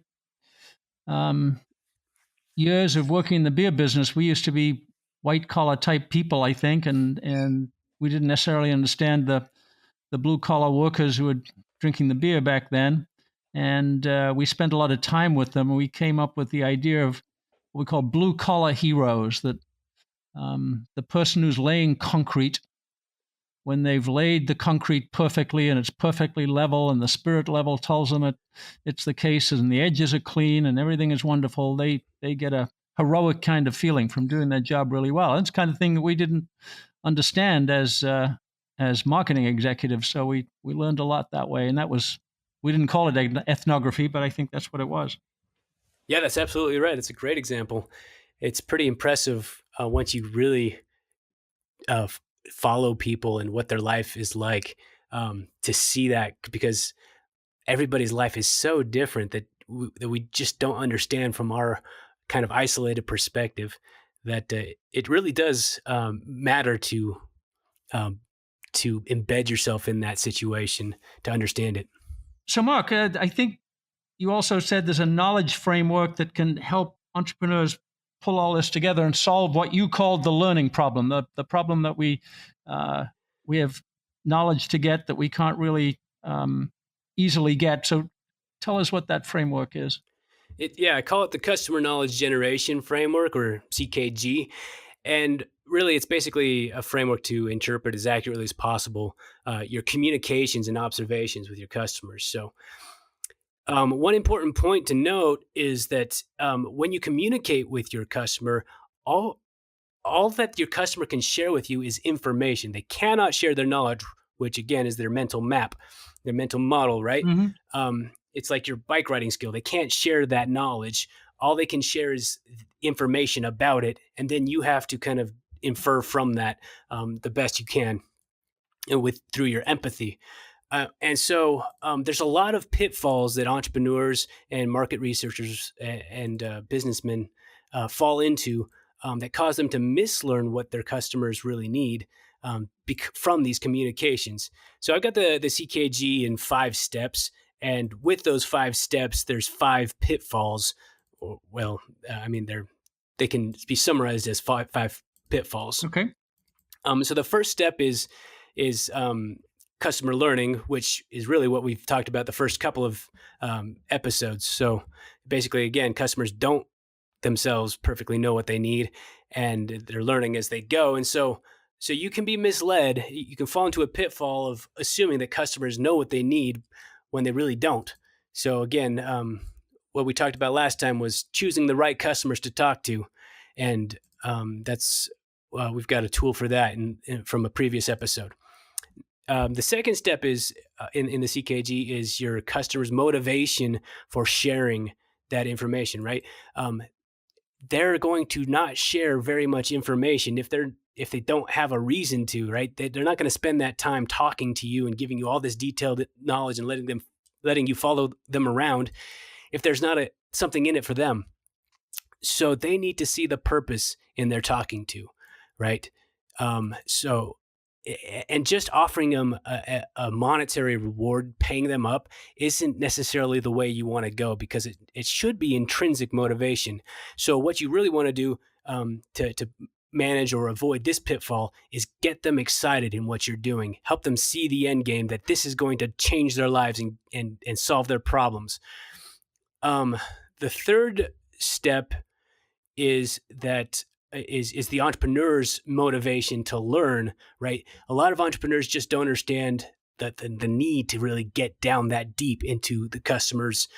years of working in the beer business, we used to be white collar type people, I think, and we didn't necessarily understand the blue collar workers who were drinking the beer back then. And we spent a lot of time with them. And we came up with the idea of what we call blue collar heroes, that the person who's laying concrete, when they've laid the concrete perfectly and it's perfectly level and the spirit level tells them it's the case and the edges are clean and everything is wonderful, they get a heroic kind of feeling from doing their job really well. It's the kind of thing that we didn't understand as marketing executives. So we learned a lot that way. And we didn't call it ethnography, but I think that's what it was. Yeah, that's absolutely right. It's a great example. It's pretty impressive once you really follow people and what their life is like, to see that, because everybody's life is so different that we just don't understand from our kind of isolated perspective, that it really does matter um, to embed yourself in that situation to understand it. So, Mark, I think you also said there's a knowledge framework that can help entrepreneurs pull all this together and solve what you called the learning problem, the problem that we have knowledge to get that we can't really easily get. So tell us what that framework is. I call it the Customer Knowledge Generation Framework, or CKG. And really, it's basically a framework to interpret as accurately as possible your communications and observations with your customers. So one important point to note is that when you communicate with your customer, all that your customer can share with you is information. They cannot share their knowledge, which again is their mental map, their mental model, right? Mm-hmm. It's like your bike riding skill. They can't share that knowledge. All they can share is information about it. And then you have to kind of infer from that the best you can, and through your empathy. And so there's a lot of pitfalls that entrepreneurs and market researchers and businessmen fall into that cause them to mislearn what their customers really need from these communications. So I've got the CKG in 5 steps. And with those 5 steps, there's 5 pitfalls. They can be summarized as five pitfalls. Okay. So the first step is customer learning, which is really what we've talked about the first couple of episodes. So basically, again, customers don't themselves perfectly know what they need, and they're learning as they go. And so you can be misled. You can fall into a pitfall of assuming that customers know what they need when they really don't. So again, what we talked about last time was choosing the right customers to talk to. And we've got a tool for that from a previous episode. The second step is in the CKG is your customer's motivation for sharing that information, right? They're going to not share very much information if they don't have a reason to, right? They're not going to spend that time talking to you and giving you all this detailed knowledge and letting you follow them around if there's not something in it for them. So they need to see the purpose in their talking to, right? And just offering them a monetary reward, paying them up, isn't necessarily the way you want to go, because it should be intrinsic motivation. So what you really want to do to manage or avoid this pitfall is get them excited in what you're doing. Help them see the end game, that this is going to change their lives and solve their problems. The third step is the entrepreneur's motivation to learn, right? A lot of entrepreneurs just don't understand the need to really get down that deep into the customer's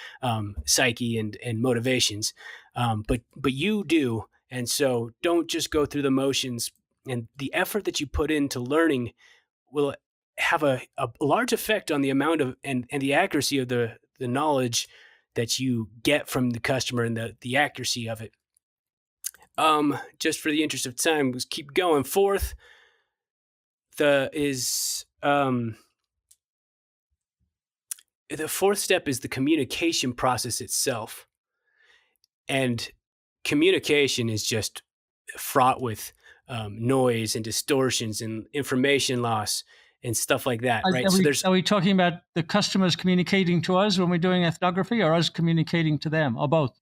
psyche and motivations. But you do. And so don't just go through the motions, and the effort that you put into learning will have a large effect on the amount of and the accuracy of the knowledge that you get from the customer, and the accuracy of it. Just for the interest of time, let's keep going. Fourth, the fourth step is the communication process itself. And communication is just fraught with noise and distortions and information loss and stuff like that, right? Are we talking about the customers communicating to us when we're doing ethnography, or us communicating to them, or both?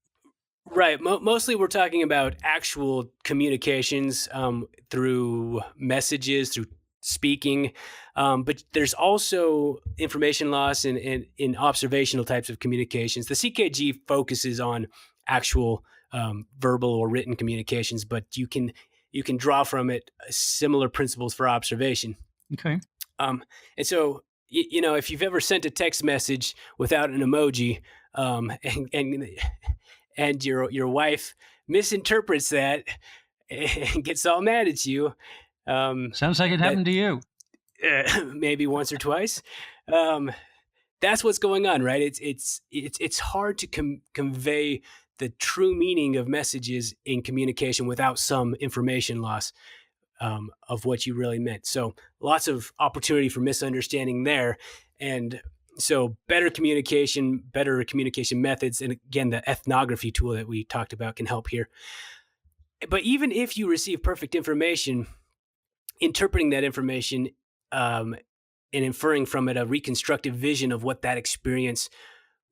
Right. Mostly we're talking about actual communications through messages, through speaking. But there's also information loss in observational types of communications. The CKG focuses on actual verbal or written communications, but you can draw from it similar principles for observation. Okay. And so, if you've ever sent a text message without an emoji, and your wife misinterprets that and gets all mad at you, Sounds like it happened to you. maybe once or twice. That's what's going on, right? It's hard to convey the true meaning of messages in communication without some information loss of what you really meant. So lots of opportunity for misunderstanding there. And so better communication methods, and again, the ethnography tool that we talked about can help here. But even if you receive perfect information, interpreting that information and inferring from it a reconstructive vision of what that experience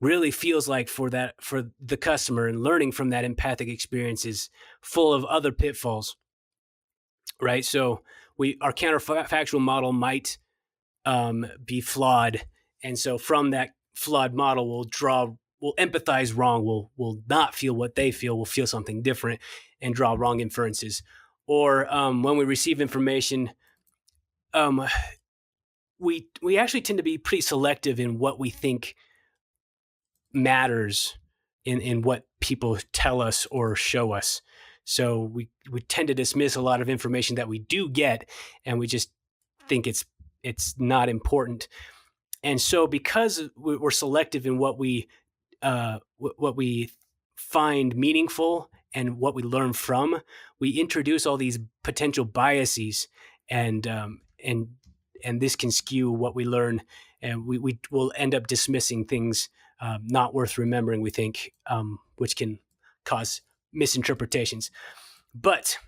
really feels like for the customer, and learning from that empathic experience is full of other pitfalls, right? So our counterfactual model might be flawed, and so from that flawed model, we'll empathize wrong. We'll not feel what they feel. We'll feel something different and draw wrong inferences. Or when we receive information, we actually tend to be pretty selective in what we think matters in what people tell us or show us. So we tend to dismiss a lot of information that we do get, and we just think it's not important. And so because we're selective in what we find meaningful and what we learn from, we introduce all these potential biases, and this can skew what we learn, and we will end up dismissing things not worth remembering, we think, which can cause misinterpretations. But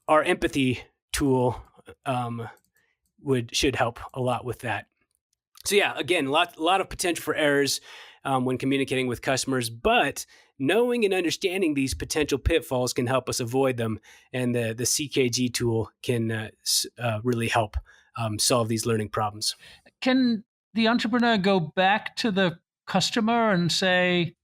our empathy tool should help a lot with that. So yeah, again, a lot of potential for errors when communicating with customers, but knowing and understanding these potential pitfalls can help us avoid them, and the CKG tool can really help solve these learning problems. Can the entrepreneur go back to the customer and say,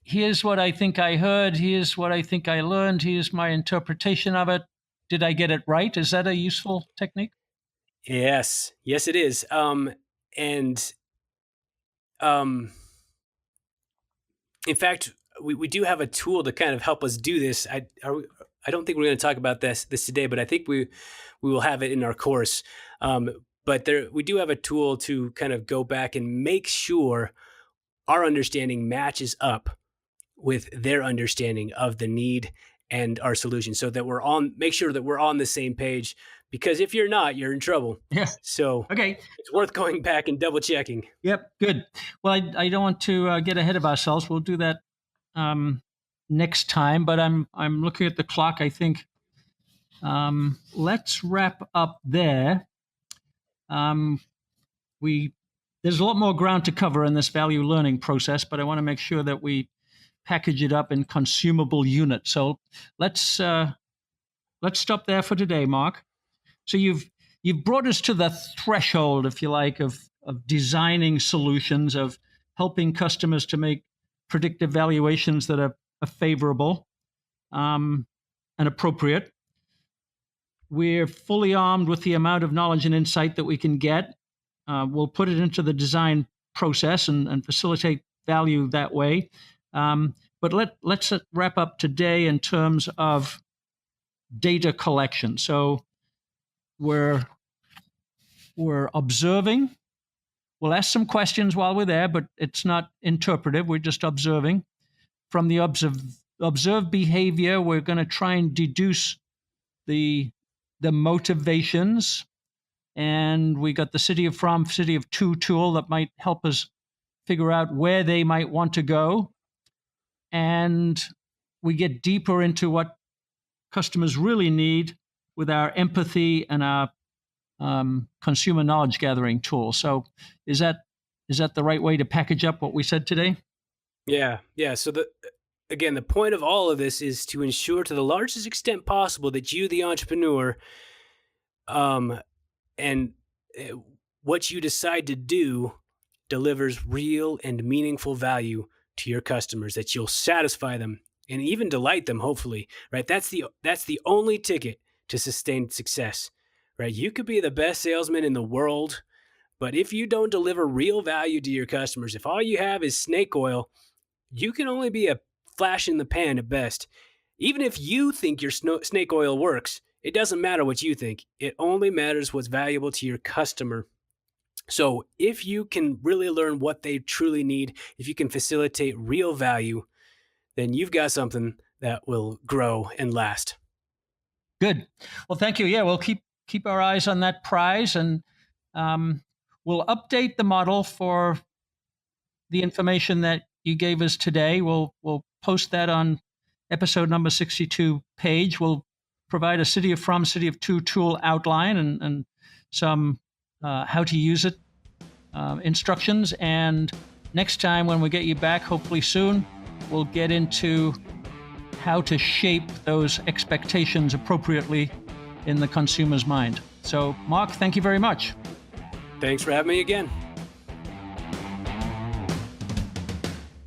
here's what I think I heard, here's what I think I learned, here's my interpretation of it. Did I get it right? Is that a useful technique? Yes, it is. In fact, we do have a tool to kind of help us do this. I don't think we're going to talk about this today, but I think we will have it in our course. But we do have a tool to kind of go back and make sure our understanding matches up with their understanding of the need and our solution, so that make sure that we're on the same page. Because if you're not, you're in trouble. Yeah. So okay, it's worth going back and double checking. Yep, good. Well, I don't want to get ahead of ourselves. We'll do that next time. But I'm looking at the clock. I think let's wrap up there. There's a lot more ground to cover in this value learning process, but I want to make sure that we package it up in consumable units. So let's stop there for today, Mark. So you've brought us to the threshold, if you like, of designing solutions, of helping customers to make predictive valuations that are favorable and appropriate. We're fully armed with the amount of knowledge and insight that we can get. We'll put it into the design process and facilitate value that way. But let's wrap up today in terms of data collection. So we're observing. We'll ask some questions while we're there, but it's not interpretive. We're just observing. From the observed behavior, we're going to try and deduce the motivations. And we got the city of to tool that might help us figure out where they might want to go. And we get deeper into what customers really need with our empathy and our consumer knowledge gathering tool. So is that the right way to package up what we said today? Yeah. So the point of all of this is to ensure to the largest extent possible that you, the entrepreneur, And what you decide to do delivers real and meaningful value to your customers, that you'll satisfy them and even delight them, hopefully, right? That's the only ticket to sustained success, right? You could be the best salesman in the world, but if you don't deliver real value to your customers, if all you have is snake oil, you can only be a flash in the pan at best. Even if you think your snake oil works, it doesn't matter what you think. It only matters what's valuable to your customer. So if you can really learn what they truly need, if you can facilitate real value, then you've got something that will grow and last. Good. Well, thank you. Yeah, we'll keep our eyes on that prize, and we'll update the model for the information that you gave us today. We'll post that on episode number 62 page. We'll provide a City of Two tool outline and some how to use it instructions. And next time when we get you back, hopefully soon, we'll get into how to shape those expectations appropriately in the consumer's mind. So, Mark, thank you very much. Thanks for having me again.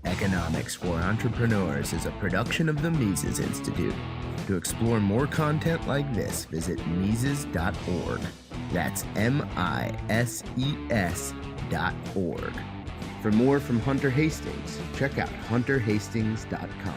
Economics for Entrepreneurs is a production of the Mises Institute. To explore more content like this, visit Mises.org. That's MISES.org. For more from Hunter Hastings, check out hunterhastings.com.